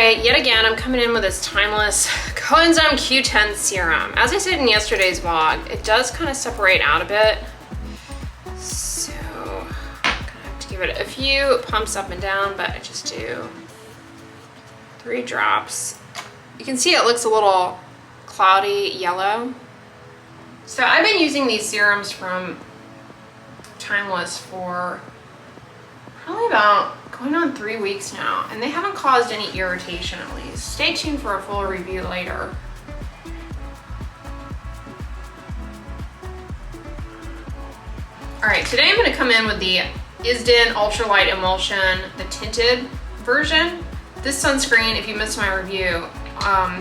right, yet again, I'm coming in with this timeless coenzyme Q10 serum. As I said in yesterday's vlog, it does kind of separate out a bit. So I'm gonna have to give it a few pumps up and down, but I just do 3 drops. You can see it looks a little cloudy yellow. So I've been using these serums from Timeless for probably about going on 3 weeks now, and they haven't caused any irritation at least. Stay tuned for a full review later. All right, today I'm gonna come in with the Isden Ultralight Emulsion, the tinted version. This sunscreen, if you missed my review,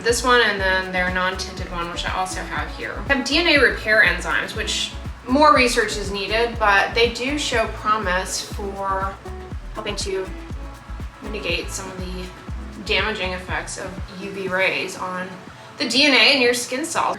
this one and then their non-tinted one, which I also have here, have DNA repair enzymes, which more research is needed, but they do show promise for helping to mitigate some of the damaging effects of UV rays on the DNA in your skin cells.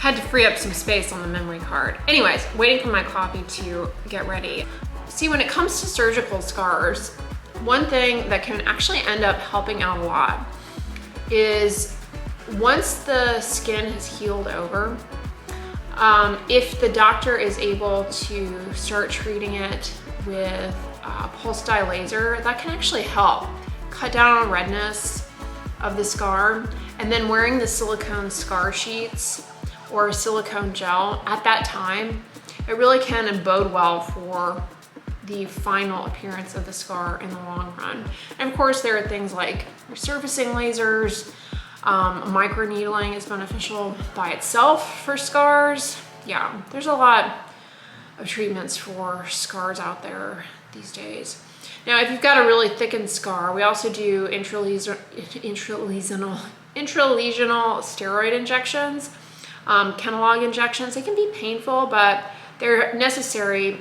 Had to free up some space on the memory card. Anyways, waiting for my coffee to get ready. See, when it comes to surgical scars, one thing that can actually end up helping out a lot is once the skin has healed over, if the doctor is able to start treating it with pulse dye laser, that can actually help cut down on redness of the scar. And then wearing the silicone scar sheets or silicone gel at that time, it really can bode well for the final appearance of the scar in the long run. And of course, there are things like resurfacing lasers, microneedling is beneficial by itself for scars. Yeah, there's a lot of treatments for scars out there these days. Now, if you've got a really thickened scar, we also do intralesional steroid injections. Kenalog injections. They can be painful, but they're necessary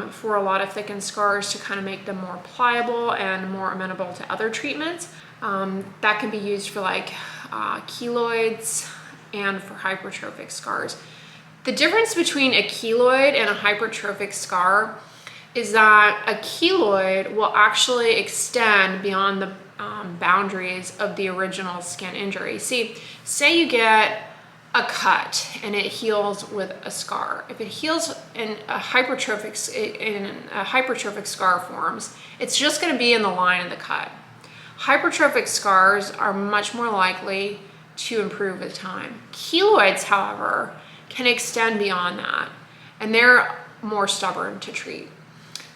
for a lot of thickened scars to kind of make them more pliable and more amenable to other treatments. That can be used for like keloids and for hypertrophic scars. The difference between a keloid and a hypertrophic scar is that a keloid will actually extend beyond the boundaries of the original skin injury. See, say you get a cut and it heals with a scar. If it heals in a hypertrophic scar forms, it's just going to be in the line of the cut. Hypertrophic scars are much more likely to improve with time. Keloids, however, can extend beyond that, and they're more stubborn to treat.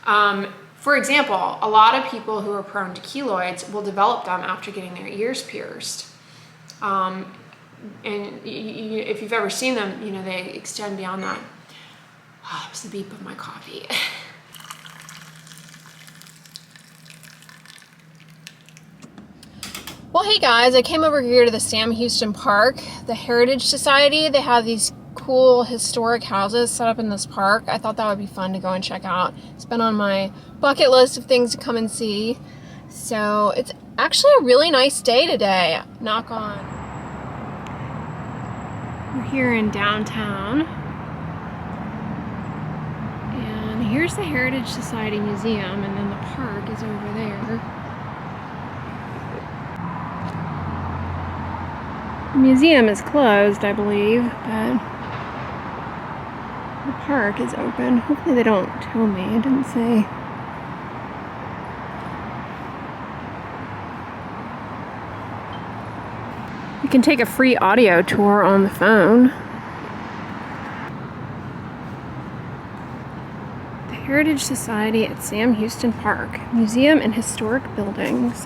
For example, a lot of people who are prone to keloids will develop them after getting their ears pierced. And if you've ever seen them, you know, they extend beyond that. Oh, it was the beep of my coffee. Well, hey guys, I came over here to the Sam Houston Park, the Heritage Society. They have these cool historic houses set up in this park. I thought that would be fun to go and check out. It's been on my bucket list of things to come and see. So it's actually a really nice day today, knock on. We're here in downtown, and here's the Heritage Society Museum, and then the park is over there. The museum is closed, I believe, but the park is open. Hopefully they don't tow me, it didn't say. You can take a free audio tour on the phone. The Heritage Society at Sam Houston Park, Museum and Historic Buildings.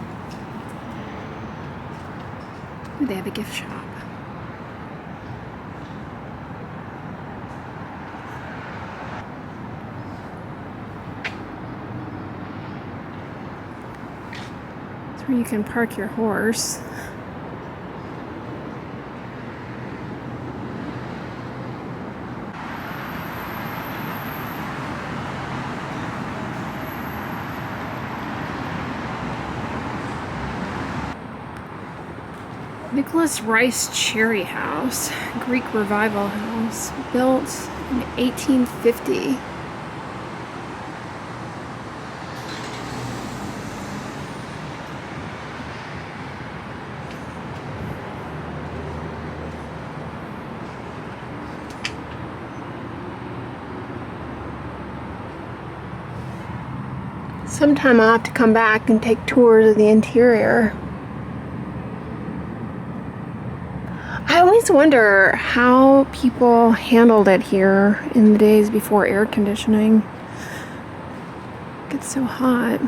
Ooh, they have a gift shop. where you can park your horse. Nicholas Rice Cherry House, Greek Revival house, built in 1850. Sometime I'll have to come back and take tours of the interior. I always wonder how people handled it here in the days before air conditioning. It gets so hot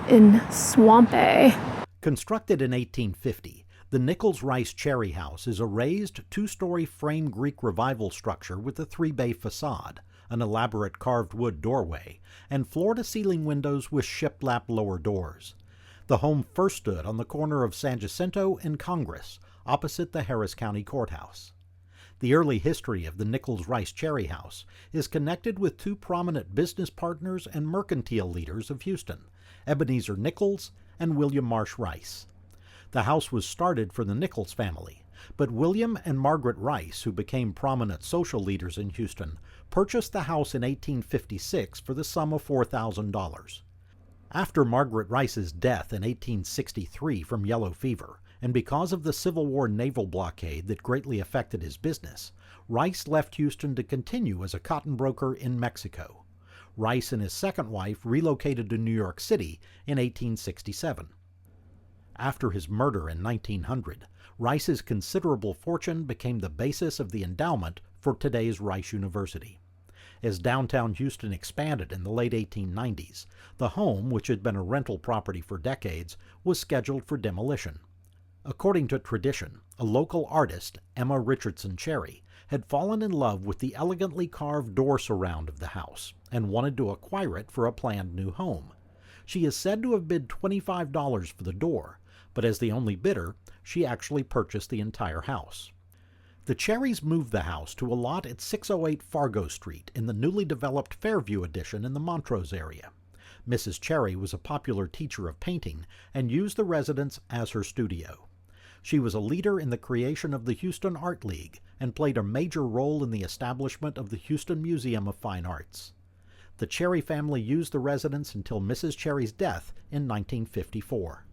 in Swampy. Constructed in 1850, the Nichols Rice Cherry House is a raised two-story frame Greek Revival structure with a three-bay facade, an elaborate carved wood doorway, and floor-to-ceiling windows with shiplap lower doors. The home first stood on the corner of San Jacinto and Congress, opposite the Harris County Courthouse. The early history of the Nichols Rice Cherry House is connected with two prominent business partners and mercantile leaders of Houston, Ebenezer Nichols and William Marsh Rice. The house was started for the Nichols family, but William and Margaret Rice, who became prominent social leaders in Houston, purchased the house in 1856 for the sum of $4,000. After Margaret Rice's death in 1863 from yellow fever, and because of the Civil War naval blockade that greatly affected his business, Rice left Houston to continue as a cotton broker in Mexico. Rice and his second wife relocated to New York City in 1867. After his murder in 1900, Rice's considerable fortune became the basis of the endowment for today's Rice University. As downtown Houston expanded in the late 1890s, the home, which had been a rental property for decades, was scheduled for demolition. According to tradition, a local artist, Emma Richardson Cherry, had fallen in love with the elegantly carved door surround of the house and wanted to acquire it for a planned new home. She is said to have bid $25 for the door, but as the only bidder, she actually purchased the entire house. The Cherrys moved the house to a lot at 608 Fargo Street in the newly developed Fairview addition in the Montrose area. Mrs. Cherry was a popular teacher of painting and used the residence as her studio. She was a leader in the creation of the Houston Art League and played a major role in the establishment of the Houston Museum of Fine Arts. The Cherry family used the residence until Mrs. Cherry's death in 1954.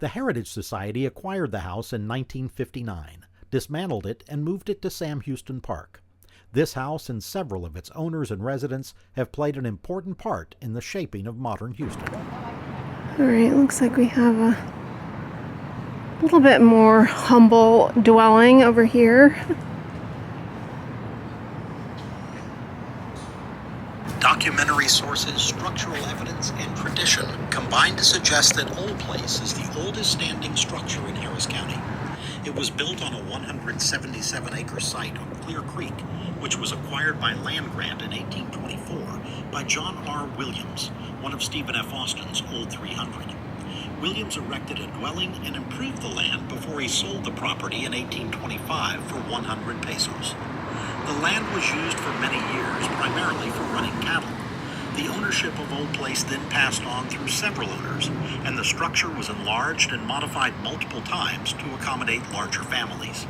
The Heritage Society acquired the house in 1959, dismantled it, and moved it to Sam Houston Park. This house and several of its owners and residents have played an important part in the shaping of modern Houston. All right, looks like we have a little bit more humble dwelling over here. Documentary sources, structural evidence, and tradition combine to suggest that Old Place is the oldest standing structure in Harris County. It was built on a 177-acre site on Clear Creek, which was acquired by land grant in 1824 by John R. Williams, one of Stephen F. Austin's Old 300. Williams erected a dwelling and improved the land before he sold the property in 1825 for 100 pesos. The land was used for many years, primarily for running cattle. The ownership of Old Place then passed on through several owners, and the structure was enlarged and modified multiple times to accommodate larger families.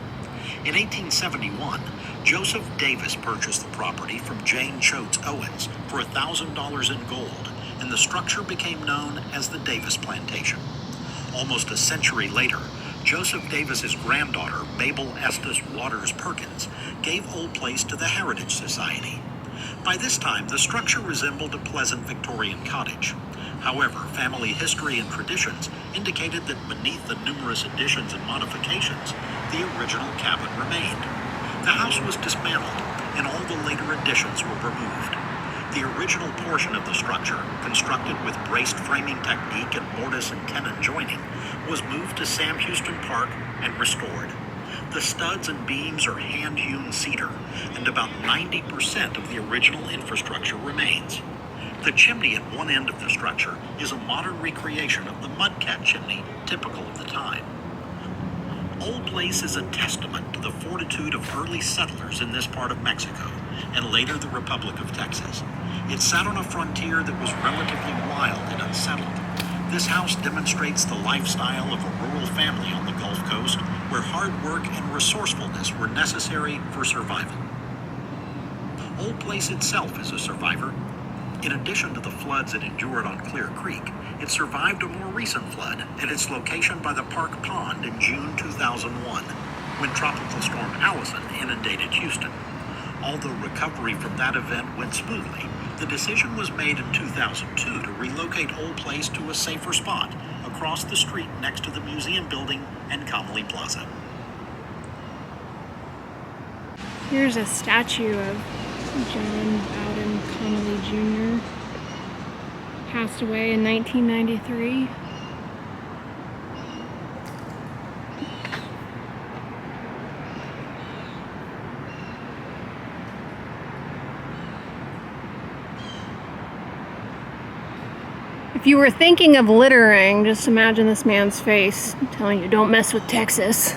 In 1871, Joseph Davis purchased the property from Jane Choates Owens for $1,000 in gold, and the structure became known as the Davis Plantation. Almost a century later, Joseph Davis's granddaughter, Mabel Estes Waters Perkins, gave Old Place to the Heritage Society. By this time, the structure resembled a pleasant Victorian cottage. However, family history and traditions indicated that beneath the numerous additions and modifications, the original cabin remained. The house was dismantled, and all the later additions were removed. The original portion of the structure, constructed with braced framing technique and mortise and tenon joining, was moved to Sam Houston Park and restored. The studs and beams are hand-hewn cedar, and about 90% of the original infrastructure remains. The chimney at one end of the structure is a modern recreation of the mudcat chimney typical of the time. Old Place is a testament to the fortitude of early settlers in this part of Mexico, and later the Republic of Texas. It sat on a frontier that was relatively wild and unsettled. This house demonstrates the lifestyle of a rural family on the Gulf Coast, where hard work and resourcefulness were necessary for survival. Old Place itself is a survivor. In addition to the floods it endured on Clear Creek, it survived a more recent flood at its location by the Park Pond in June 2001, when Tropical Storm Allison inundated Houston. Although recovery from that event went smoothly, the decision was made in 2002 to relocate Old Place to a safer spot across the street next to the museum building and Comely Plaza. Here's a statue of John Bowden Connolly Jr. Passed away in 1993. If you were thinking of littering, just imagine this man's face telling you, don't mess with Texas.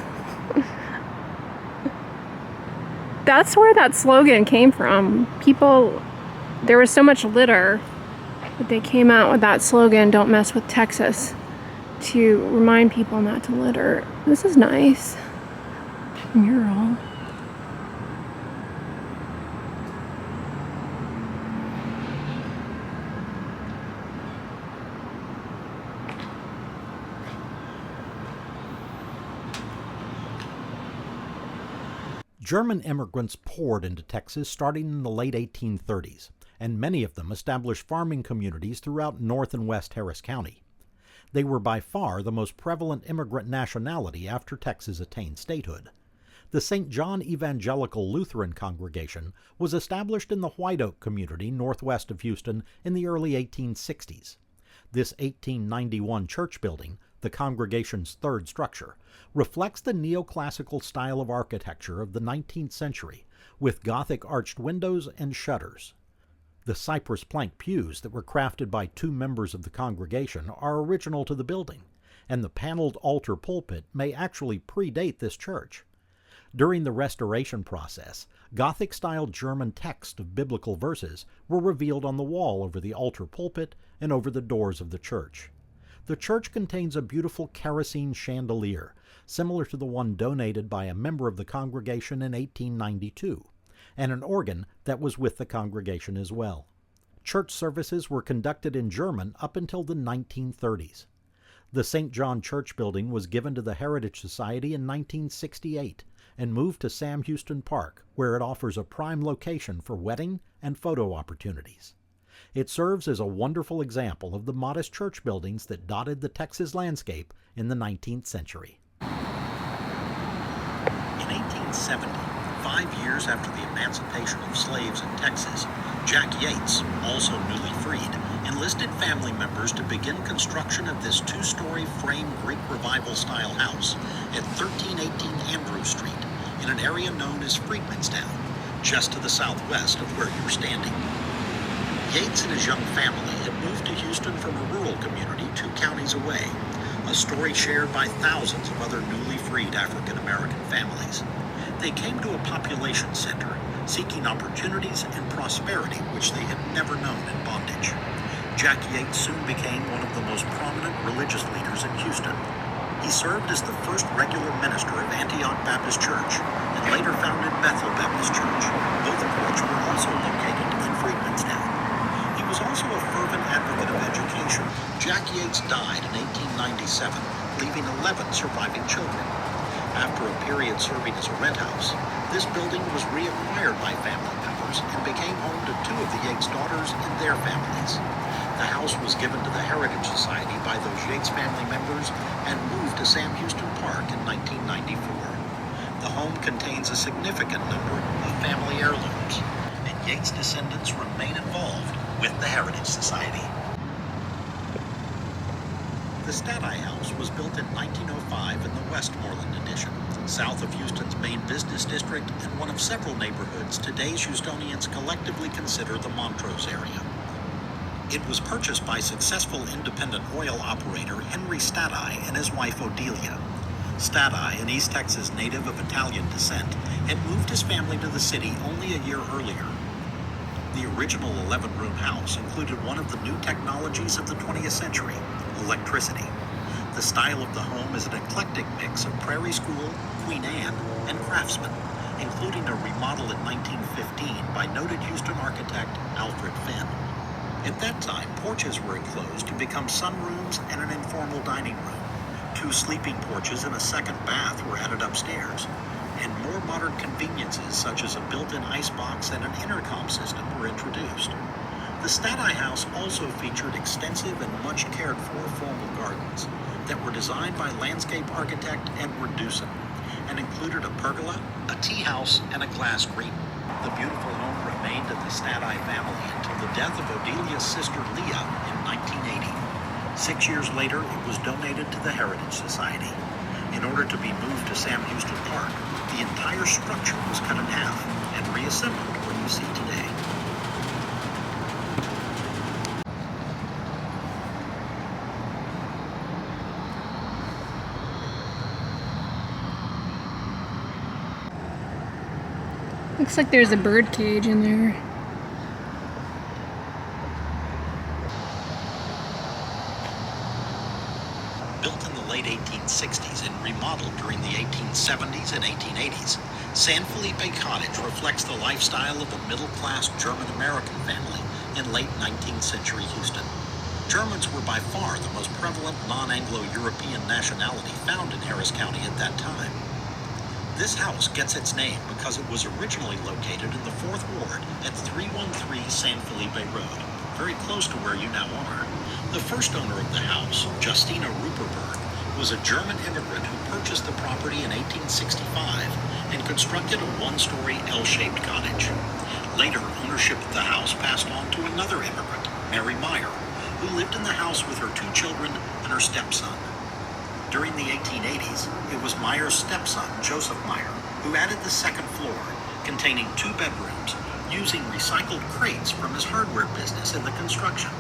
That's where that slogan came from. People, there was so much litter that they came out with that slogan, don't mess with Texas, to remind people not to litter. This is nice. Mural. German immigrants poured into Texas starting in the late 1830s, and many of them established farming communities throughout North and West Harris County. They were by far the most prevalent immigrant nationality after Texas attained statehood. The St. John Evangelical Lutheran congregation was established in the White Oak community northwest of Houston in the early 1860s. This 1891 church building, the congregation's third structure, reflects the neoclassical style of architecture of the 19th century, with Gothic arched windows and shutters. The cypress plank pews that were crafted by two members of the congregation are original to the building, and the paneled altar pulpit may actually predate this church. During the restoration process, Gothic-style German texts of biblical verses were revealed on the wall over the altar pulpit and over the doors of the church. The church contains a beautiful kerosene chandelier, similar to the one donated by a member of the congregation in 1892, and an organ that was with the congregation as well. Church services were conducted in German up until the 1930s. The St. John Church building was given to the Heritage Society in 1968 and moved to Sam Houston Park, where it offers a prime location for wedding and photo opportunities. It serves as a wonderful example of the modest church buildings that dotted the Texas landscape in the 19th century. In 1870, 5 years after the emancipation of slaves in Texas, Jack Yates, also newly freed, enlisted family members to begin construction of this two-story frame Greek Revival-style house at 1318 Andrew Street in an area known as Freedmanstown, just to the southwest of where you're standing. Yates and his young family had moved to Houston from a rural community 2 counties away, a story shared by thousands of other newly freed African-American families. They came to a population center, seeking opportunities and prosperity which they had never known in bondage. Jack Yates soon became one of the most prominent religious leaders in Houston. He served as the first regular minister of Antioch Baptist Church and later founded Bethel Baptist Church, both of which were also located in Freedmanstown. He was also a fervent advocate of education. Jack Yates died in 1897, leaving 11 surviving children. After a period serving as a rent house, this building was reacquired by family members and became home to 2 of the Yates daughters and their families. The house was given to the Heritage Society by those Yates family members and moved to Sam Houston Park in 1994. The home contains a significant number of family heirlooms, and Yates descendants remain involved with the Heritage Society. The Stati House was built in 1905 in the Westmoreland Addition, south of Houston's main business district and one of several neighborhoods today's Houstonians collectively consider the Montrose area. It was purchased by successful independent oil operator Henry Stadai and his wife Odelia. Stadai, an East Texas native of Italian descent, had moved his family to the city only a year earlier. The original 11-room house included one of the new technologies of the 20th century, electricity. The style of the home is an eclectic mix of Prairie School, Queen Anne, and Craftsman, including a remodel in 1915 by noted Houston architect Alfred Finn. At that time, porches were enclosed to become sunrooms and an informal dining room. 2 sleeping porches and a second bath were added upstairs, and more modern conveniences such as a built-in icebox and an intercom system were introduced. The Stadai house also featured extensive and much cared-for formal gardens that were designed by landscape architect Edward Dewson and included a pergola, a tea house, and a glass green. The beautiful home remained in the Stadai family until the death of Odelia's sister Leah in 1980. 6 years later, it was donated to the Heritage Society. In order to be moved to Sam Houston Park, the entire structure was cut in half and reassembled where you see today. Looks like there's a bird cage in there. Built in the late 1860s and remodeled during the 1870s and 1880s, San Felipe Cottage reflects the lifestyle of a middle-class German-American family in late 19th century Houston. Germans were by far the most prevalent non-Anglo-European nationality found in Harris County at that time. This house gets its name because it was originally located in the 4th Ward at 313 San Felipe Road, very close to where you now are. The first owner of the house, Justina Ruperberg, was a German immigrant who purchased the property in 1865 and constructed a 1-story L-shaped cottage. Later, ownership of the house passed on to another immigrant, Mary Meyer, who lived in the house with her 2 children and her stepson. During the 1880s, it was Meyer's stepson, Joseph Meyer, who added the 2nd floor, containing 2 bedrooms, using recycled crates from his hardware business in the construction.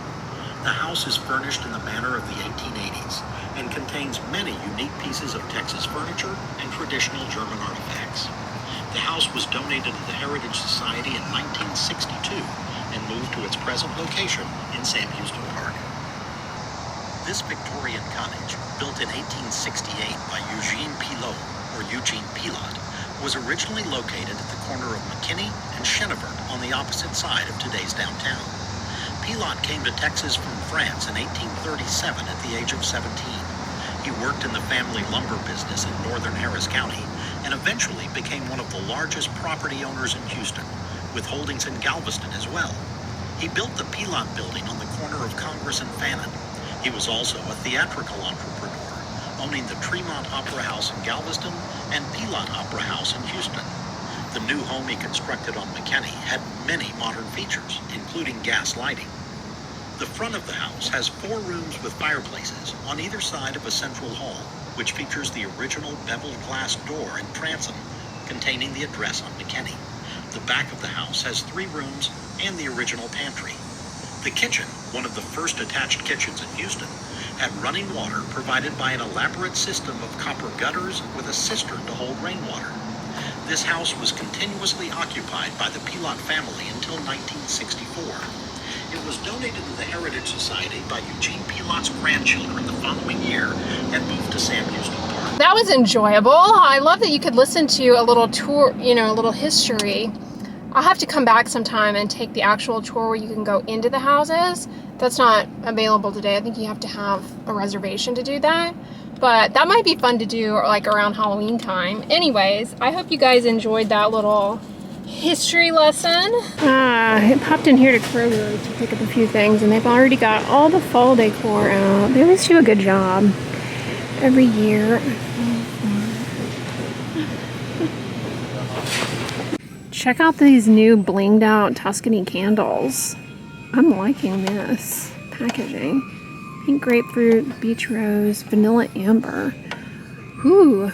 The house is furnished in the manner of the 1880s and contains many unique pieces of Texas furniture and traditional German artifacts. The house was donated to the Heritage Society in 1962 and moved to its present location in Sam Houston Park. This Victorian cottage, built in 1868 by Eugene Pilot, was originally located at the corner of McKinney and Chenevert on the opposite side of today's downtown. Pilot came to Texas from France in 1837 at the age of 17. He worked in the family lumber business in northern Harris County and eventually became one of the largest property owners in Houston, with holdings in Galveston as well. He built the Pilot building on the corner of Congress and Fannin. He was also a theatrical entrepreneur, owning the Tremont Opera House in Galveston and Pilot Opera House in Houston. The new home he constructed on McKinney had many modern features, including gas lighting. The front of the house has 4 rooms with fireplaces on either side of a central hall, which features the original beveled glass door and transom containing the address on McKinney. The back of the house has 3 rooms and the original pantry. The kitchen, one of the first attached kitchens in Houston, had running water provided by an elaborate system of copper gutters with a cistern to hold rainwater. This house was continuously occupied by the Pilot family until 1964. It was donated to the Heritage Society by Eugene Pilot's grandchildren the following year and moved to Sam Houston Park. That was enjoyable. I love that you could listen to a little tour, a little history. I'll have to come back sometime and take the actual tour where you can go into the houses. That's not available today. I think you have to have a reservation to do that. But that might be fun to do like around Halloween time. Anyways, I hope you guys enjoyed that little history lesson. I popped in here to Kroger to pick up a few things, and they've already got all the fall decor out. They always do a good job every year. Check out these new blinged out Tuscany candles. I'm liking this packaging. Pink grapefruit, beach rose, vanilla amber. Ooh,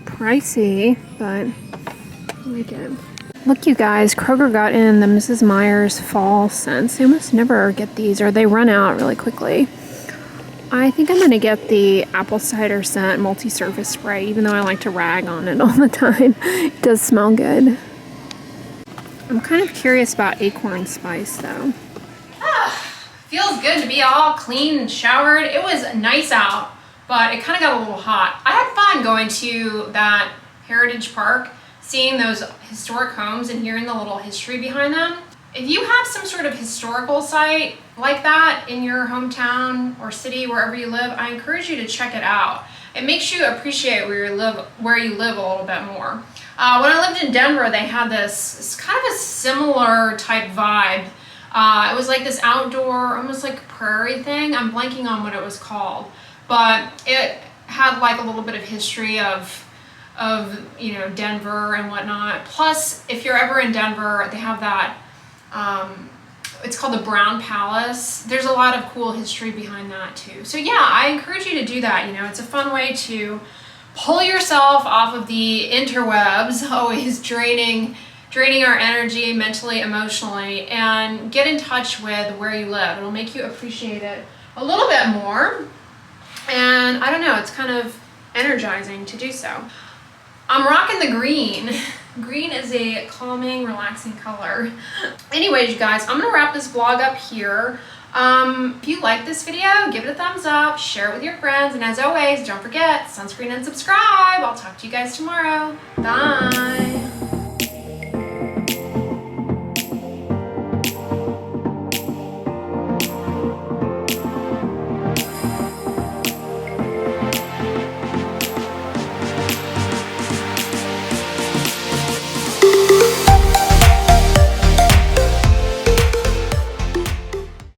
pricey, but I like it. Look, you guys, Kroger got in the Mrs. Meyer's fall scents. They almost never get these, or they run out really quickly. I think I'm going to get the apple cider scent multi-surface spray, even though I like to rag on it all the time. It does smell good. I'm kind of curious about acorn spice, though. Feels good to be all clean and showered. It was nice out, but it kind of got a little hot. I had fun going to that Heritage Park, seeing those historic homes and hearing the little history behind them. If you have some sort of historical site like that in your hometown or city, wherever you live, I encourage you to check it out. It makes you appreciate where you live a little bit more. When I lived in Denver, they had this kind of a similar type vibe. It was like this outdoor, almost like prairie thing. I'm blanking on what it was called, but it had like a little bit of history of Denver and whatnot. Plus, if you're ever in Denver, they have that, it's called the Brown Palace. There's a lot of cool history behind that too. So yeah, I encourage you to do that. It's a fun way to pull yourself off of the interwebs, always draining our energy mentally, emotionally, and get in touch with where you live. It'll make you appreciate it a little bit more. And I don't know, it's kind of energizing to do so. I'm rocking the green. Green is a calming, relaxing color. Anyways, you guys, I'm gonna wrap this vlog up here. If you like this video, give it a thumbs up, share it with your friends, and as always, don't forget, sunscreen and subscribe. I'll talk to you guys tomorrow. Bye.